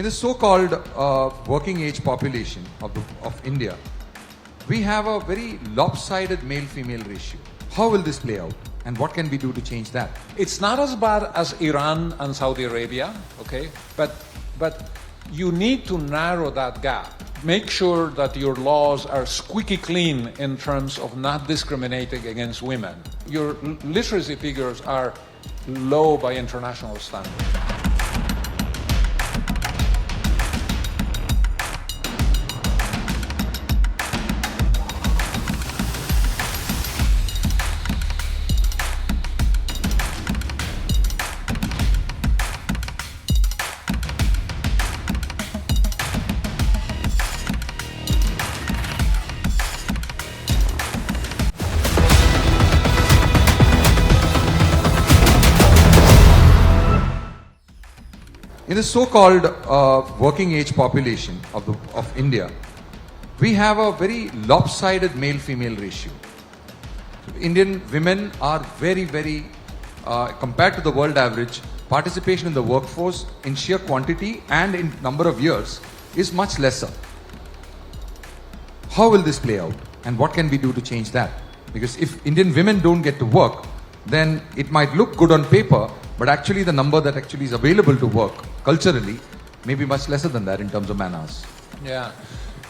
In the so-called working age population of India, we have a very lopsided male-female ratio. How will this play out? And what can we do to change that? It's not as bad as Iran and Saudi Arabia, okay? But you need to narrow that gap. Make sure that your laws are squeaky clean in terms of not discriminating against women. Your literacy figures are low by international standards. In the so-called working age population of India, we have a very lopsided male-female ratio. Indian women are very, compared to the world average, participation in the workforce in sheer quantity and in number of years is much lesser. How will this play out? And what can we do to change that? Because if Indian women don't get to work, then it might look good on paper, but actually the number that actually is available to work culturally may be much lesser than that in terms of man hours. Yeah,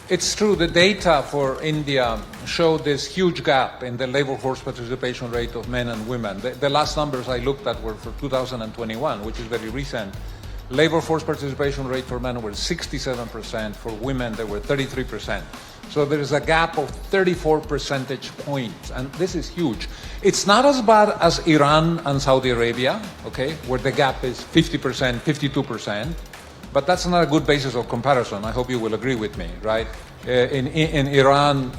it's true. The data for India showed this huge gap in the labor force participation rate of men and women. The last numbers I looked at were for 2021, which is very recent. Labor force participation rate for men was 67%, for women they were 33%. So there is a gap of 34 percentage points, and this is huge. It's not as bad as Iran and Saudi Arabia, okay, where the gap is 50%, 52%, but that's not a good basis of comparison. I hope you will agree with me, right? In Iran,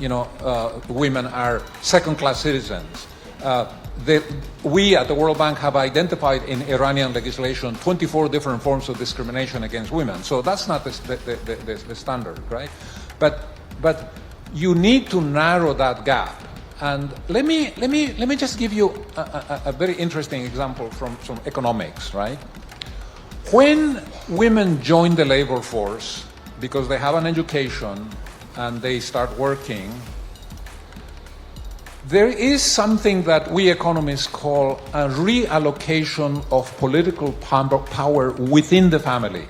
women are second-class citizens. We at the World Bank have identified in Iranian legislation 24 different forms of discrimination against women. So that's not the standard, right? But you need to narrow that gap. And let me just give you a very interesting example from economics, right? When women join the labor force because they have an education and they start working, there is something that we economists call a reallocation of political power within the family.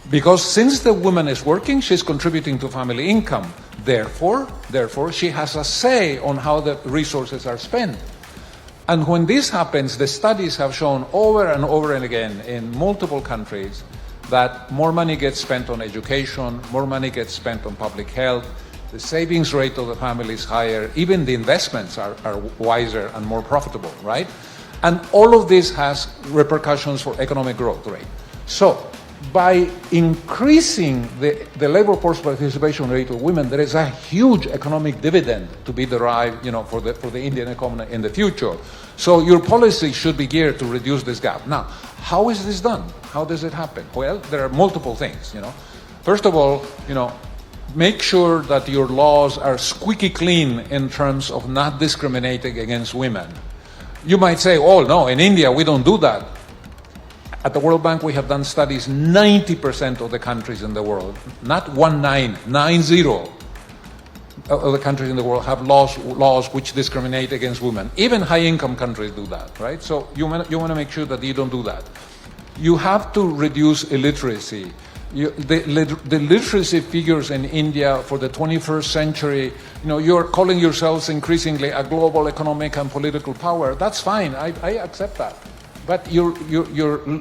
Because since the woman is working, she's contributing to family income. Therefore, she has a say on how the resources are spent. And when this happens, the studies have shown over and over and again in multiple countries that more money gets spent on education, more money gets spent on public health, the savings rate of the family is higher, even the investments are wiser and more profitable, right? And all of this has repercussions for economic growth rate. So, by increasing the labor force participation rate of women, there is a huge economic dividend to be derived, for the Indian economy in the future. So your policy should be geared to reduce this gap. Now, how is this done? How does it happen? Well, there are multiple things. First of all, make sure that your laws are squeaky clean in terms of not discriminating against women. You might say, oh no, in India we don't do that. At the World Bank, we have done studies, 90% of the countries in the world, not 90 of the countries in the world have laws which discriminate against women. Even high-income countries do that, right? So you want to make sure that you don't do that. You have to reduce illiteracy. The literacy figures in India for the 21st century, you're calling yourselves increasingly a global economic and political power. That's fine, I accept that. But your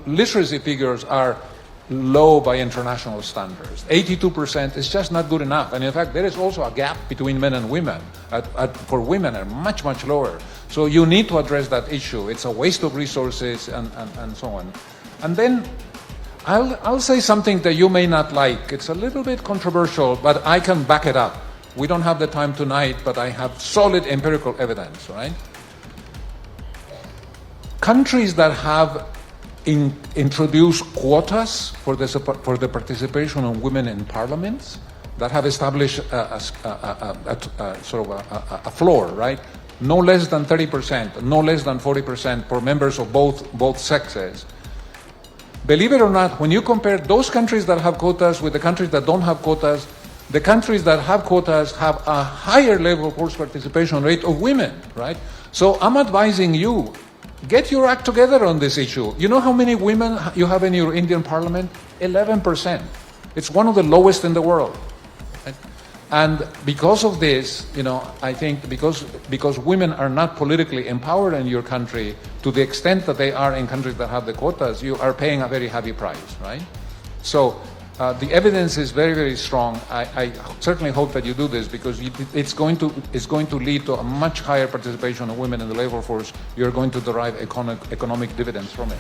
literacy figures are low by international standards. 82% is just not good enough. And in fact, there is also a gap between men and women. For women are much, much lower. So you need to address that issue. It's a waste of resources and so on. And then I'll say something that you may not like. It's a little bit controversial, but I can back it up. We don't have the time tonight, but I have solid empirical evidence, right? Countries that have introduced quotas for the participation of women in parliaments, that have established a floor, right? No less than 30%, no less than 40% for members of both sexes. believe it or not, when you compare those countries that have quotas with the countries that don't have quotas, the countries that have quotas have a higher level force participation rate of women, right? So I'm advising you, get your act together on this issue. You know how many women you have in your Indian parliament? 11%. It's one of the lowest in the world. Right? And because of this, I think because women are not politically empowered in your country to the extent that they are in countries that have the quotas, you are paying a very heavy price, right? So the evidence is very, very strong. I certainly hope that you do this because it's going to lead to a much higher participation of women in the labor force. You're going to derive economic dividends from it.